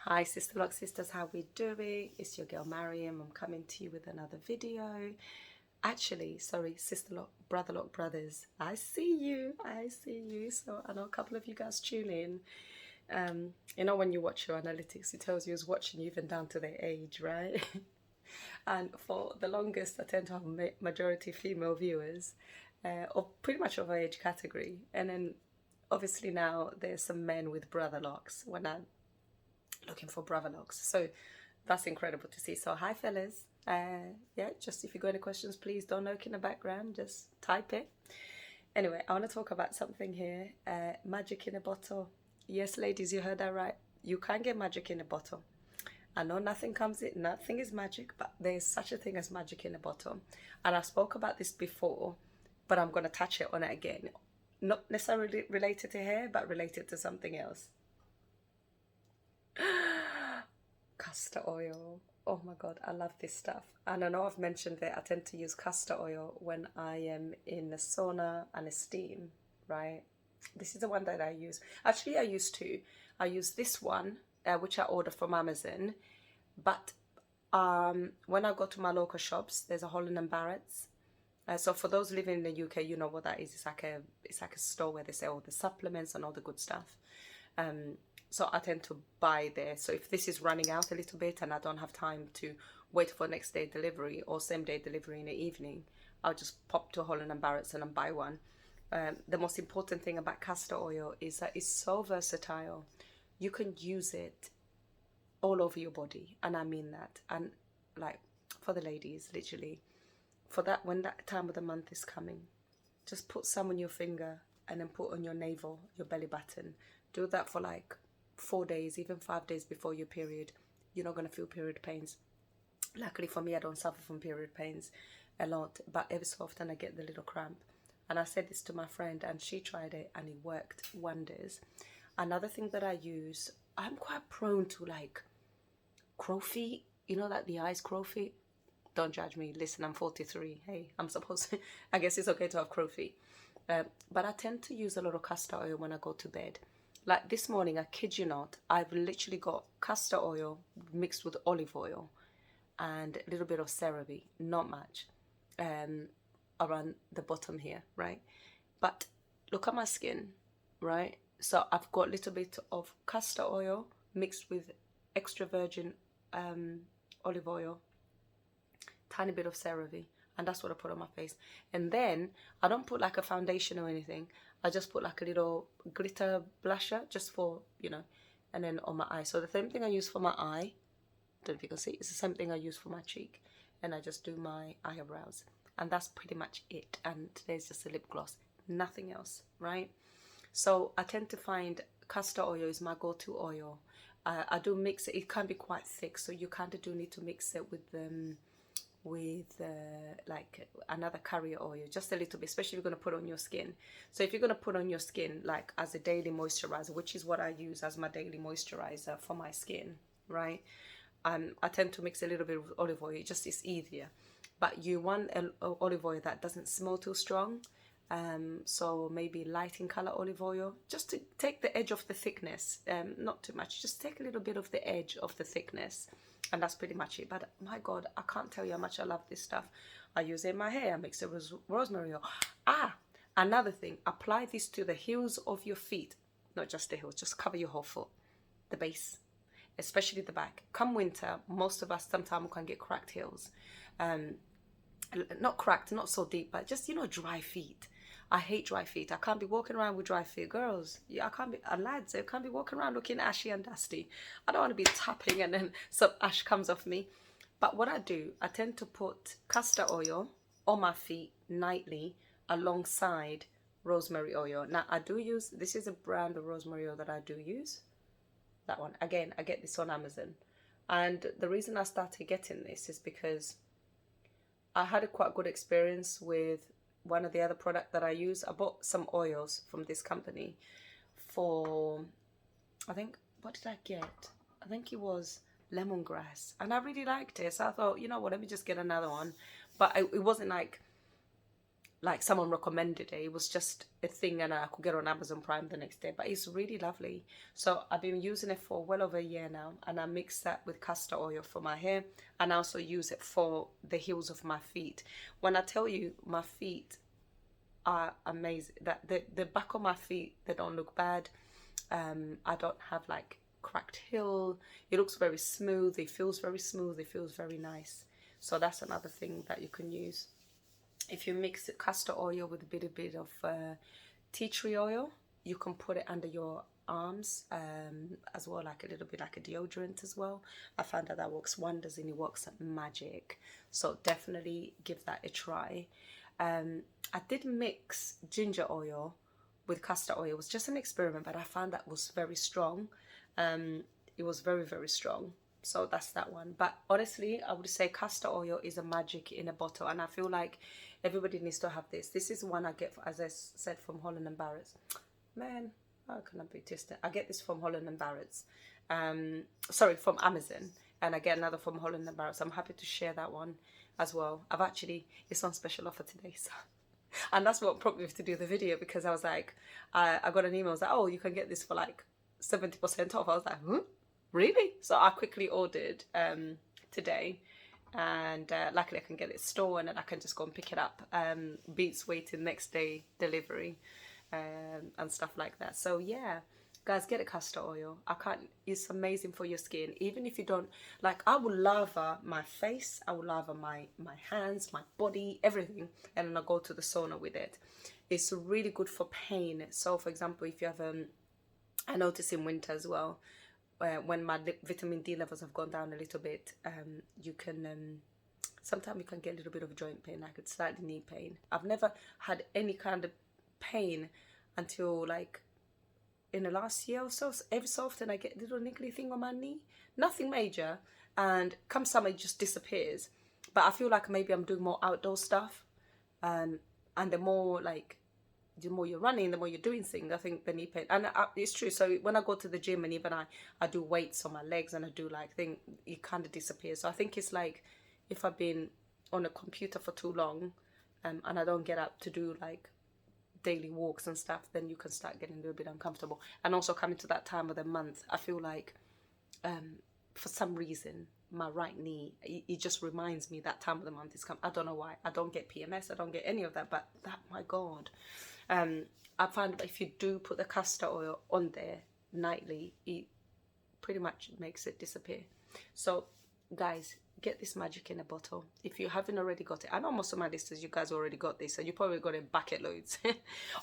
Hi Sisterlocks sisters, how we doing? It's your girl Mariam. I'm coming to you with another video. Actually, sorry, Sisterlock, Brotherlock brothers, I see you. So I know a couple of you guys tune in. You know, when you watch your analytics, it tells you who's watching you even down to their age, right? And for the longest, I tend to have majority female viewers, or pretty much of our age category. And then obviously now there's some men with brotherlocks when I'm looking for brotherlocks. So that's incredible to see. So hi fellas. Yeah, just if you got any questions, please don't lurk in the background, just type it. Anyway, I want to talk about something here. Magic in a bottle. Yes, ladies, you heard that right. You can get magic in a bottle. I know nothing is magic, but there's such a thing as magic in a bottle. And I spoke about this before, but I'm going to touch it on it again. Not necessarily related to hair, but related to something else. Castor oil. Oh my god, I love this stuff. And I know I've mentioned that I tend to use castor oil when I am in a sauna and a steam, right? This is the one that I use. Actually, I use two. I use this one, which I order from Amazon. But when I go to my local shops, there's a Holland & Barrett's. So for those living in the UK, you know what that is. It's like a store where they sell all the supplements and all the good stuff. So I tend to buy there. So if this is running out a little bit and I don't have time to wait for next day delivery or same day delivery in the evening, I'll just pop to Holland & Barrett's and buy one. The most important thing about castor oil is that it's so versatile. You can use it all over your body, and I mean that. And like for the ladies, literally, for that, when that time of the month is coming, just put some on your finger and then put on your navel, your belly button. Do that for like 4 days, even 5 days before your period. You're not going to feel period pains. Luckily for me, I don't suffer from period pains a lot, but every so often I get the little cramp. And I said this to my friend and she tried it and it worked wonders. Another thing that I use, I'm quite prone to like crow feet, you know, like the eyes crow feet. Don't judge me. Listen, I'm 43. Hey, I'm supposed to, I guess it's okay to have crow feet. But I tend to use a lot of castor oil when I go to bed. Like this morning, I kid you not, I've literally got castor oil mixed with olive oil and a little bit of CeraVe, not much, around the bottom here, right? But look at my skin, right? So I've got a little bit of castor oil mixed with extra virgin olive oil, tiny bit of CeraVe, and that's what I put on my face. And then I don't put like a foundation or anything. I just put like a little glitter blusher just for, you know, and then on my eye. So the same thing I use for my eye, don't know if you can see, it's the same thing I use for my cheek. And I just do my eyebrows. And that's pretty much it. And there's just a lip gloss, nothing else, right? So I tend to find castor oil is my go-to oil. I do mix it. It can be quite thick, so you kind of do need to mix it with like another carrier oil, just a little bit, especially if you're going to put on your skin. So if you're going to put on your skin like as a daily moisturizer, which is what I use as my daily moisturizer for my skin, right? I tend to mix a little bit of olive oil. It just is easier. But you want an olive oil that doesn't smell too strong. So maybe light in color olive oil, just to take the edge of the thickness, not too much, just take a little bit of the edge of the thickness, and that's pretty much it. But my god, I can't tell you how much I love this stuff. I use it in my hair. I mix it with rosemary oil. Another thing, apply this to the heels of your feet, not just the heels, just cover your whole foot, the base, especially the back. Come winter, most of us sometimes can get cracked heels, not cracked, not so deep, but just, you know, dry feet. I hate dry feet. I can't be walking around with dry feet. Girls, yeah, I can't be, lads, I can't be walking around looking ashy and dusty. I don't want to be tapping and then some ash comes off me. But what I do, I tend to put castor oil on my feet nightly alongside rosemary oil. Now, I do use, this is a brand of rosemary oil that I do use. That one. Again, I get this on Amazon. And the reason I started getting this is because I had a quite good experience with one of the other product that I use. I bought some oils from this company for, I think, what did I get? I think it was lemongrass, and I really liked it. So I thought, you know what, let me just get another one. But it wasn't like like someone recommended it. It was just a thing and I could get it on Amazon Prime the next day. But it's really lovely. So I've been using it for well over a year now, and I mix that with castor oil for my hair, and I also use it for the heels of my feet. When I tell you my feet are amazing, that the back of my feet, they don't look bad. I don't have like cracked heel. It looks very smooth. It feels very smooth. It feels very nice. So that's another thing that you can use. If you mix castor oil with a bit of tea tree oil, you can put it under your arms as well, like a little bit like a deodorant as well. I found that works wonders and it works magic. So definitely give that a try. I did mix ginger oil with castor oil. It was just an experiment, but I found that was very strong. It was very, very strong. So that's that one. But honestly, I would say castor oil is a magic in a bottle, and I feel like everybody needs to have this. This is one I get, as I said, from Holland and Barrett's. Man, how can I be distant? I get this from Holland and Barrett's. Sorry, from Amazon, and I get another from Holland and Barrett's. I'm happy to share that one as well. It's on special offer today, so. And that's what prompted me to do the video, because I was like, I got an email, I was like, oh, you can get this for like 70% off. I was like, huh? Really? So I quickly ordered today, and luckily I can get it stored and then I can just go and pick it up. Beats waiting next day delivery and stuff like that. So yeah, guys, get a castor oil. It's amazing for your skin. Even if you don't, like, I will lather my face, I will lather my hands, my body, everything, and then I go to the sauna with it. It's really good for pain. So for example, if you have I notice in winter as well, when my vitamin D levels have gone down a little bit, you can sometimes you can get a little bit of joint pain, like it's slightly knee pain. I've never had any kind of pain until like in the last year or so. Every so often I get a little niggly thing on my knee, nothing major, and come summer it just disappears. But I feel like maybe I'm doing more outdoor stuff, and the more you're running, the more you're doing things, I think the knee pain, and it's true. So when I go to the gym and even I do weights on my legs and I do like thing, it kind of disappears. So I think it's like if I've been on a computer for too long, and I don't get up to do like daily walks and stuff, then you can start getting a little bit uncomfortable. And also coming to that time of the month, I feel like for some reason my right knee, it just reminds me that time of the month is coming. I don't know why. I don't get PMS, I don't get any of that, but that, my God. I find that if you do put the castor oil on there nightly, it pretty much makes it disappear. So guys, get this magic in a bottle. If you haven't already got it, I know most of my listeners, you guys already got this, and you probably got it bucket loads.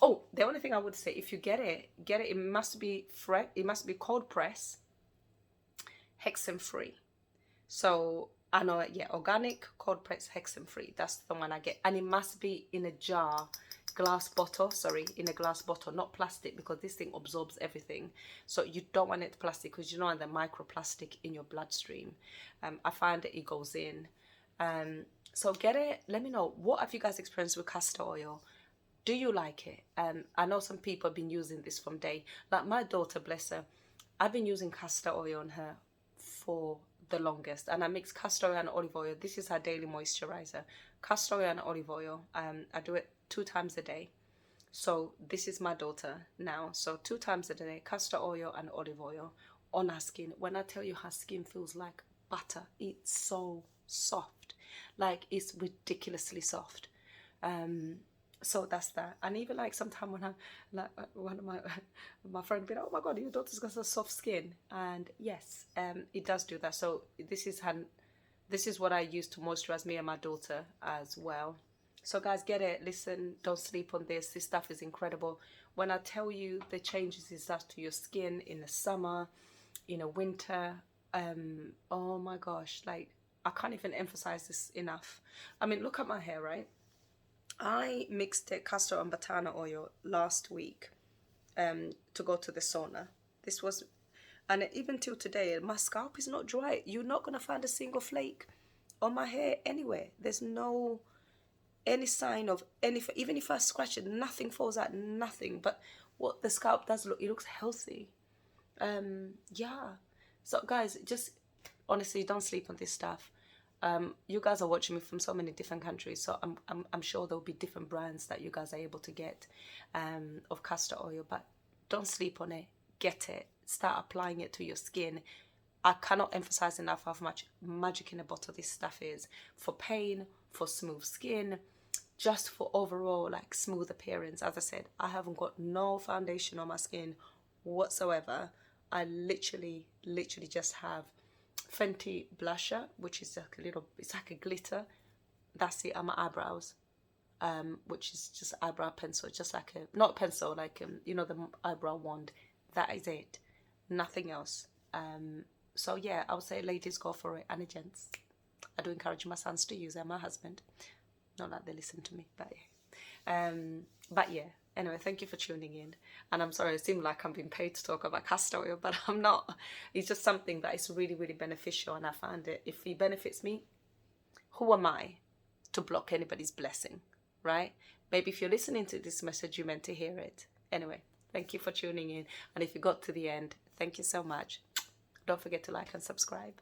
Oh, the only thing I would say, if you get it, it must be fresh, it must be cold press, hexane free. So I know, yeah, organic, cold press, hexane free, that's the one I get. And it must be in a jar, glass bottle, sorry, in a glass bottle, not plastic, because this thing absorbs everything. So you don't want it plastic, because you don't want the microplastic in your bloodstream. I find that it goes in. So get it. Let me know, what have you guys experienced with castor oil? Do you like it? I know some people have been using this from day, like my daughter, bless her, I've been using castor oil on her for the longest, and I mix castor oil and olive oil. This is her daily moisturizer, castor oil and olive oil. I do it 2 times a day. So this is my daughter now, so 2 times a day, castor oil and olive oil on her skin. When I tell you, her skin feels like butter. It's so soft, like it's ridiculously soft. So that's that. And even like sometimes when I'm like, one of my friend be like, oh my God, your daughter's got a soft skin, and yes, it does do that. So this is what I use to moisturize me and my daughter as well. So guys, get it. Listen, don't sleep on this. This stuff is incredible. When I tell you the changes it does to your skin in the summer, in the winter, oh my gosh, like I can't even emphasize this enough. I mean, look at my hair, right? I mixed the castor and batana oil last week to go to the sauna. This was, and even till today, my scalp is not dry. You're not going to find a single flake on my hair anywhere. There's no any sign of any, even if I scratch it, nothing falls out, nothing. But what the scalp does look, it looks healthy. Yeah. So guys, just honestly, don't sleep on this stuff. You guys are watching me from so many different countries, so I'm sure there'll be different brands that you guys are able to get of castor oil, but don't sleep on it. Get it. Start applying it to your skin. I cannot emphasize enough how much magic in a bottle this stuff is for pain, for smooth skin, just for overall like smooth appearance. As I said, I haven't got no foundation on my skin whatsoever. I literally just have Fenty blusher, which is like a little, it's like a glitter. That's it on my eyebrows, which is just eyebrow pencil, just like a, not pencil, like you know, the eyebrow wand. That is it, nothing else. So yeah, I would say ladies, go for it, and gents, I do encourage my sons to use it, and my husband, not that they listen to me, but yeah. Anyway, thank you for tuning in. And I'm sorry, it seemed like I'm being paid to talk about castor oil, but I'm not. It's just something that is really, really beneficial, and I find it, if it benefits me, who am I to block anybody's blessing, right? Maybe if you're listening to this message, you meant to hear it. Anyway, thank you for tuning in. And if you got to the end, thank you so much. Don't forget to like and subscribe.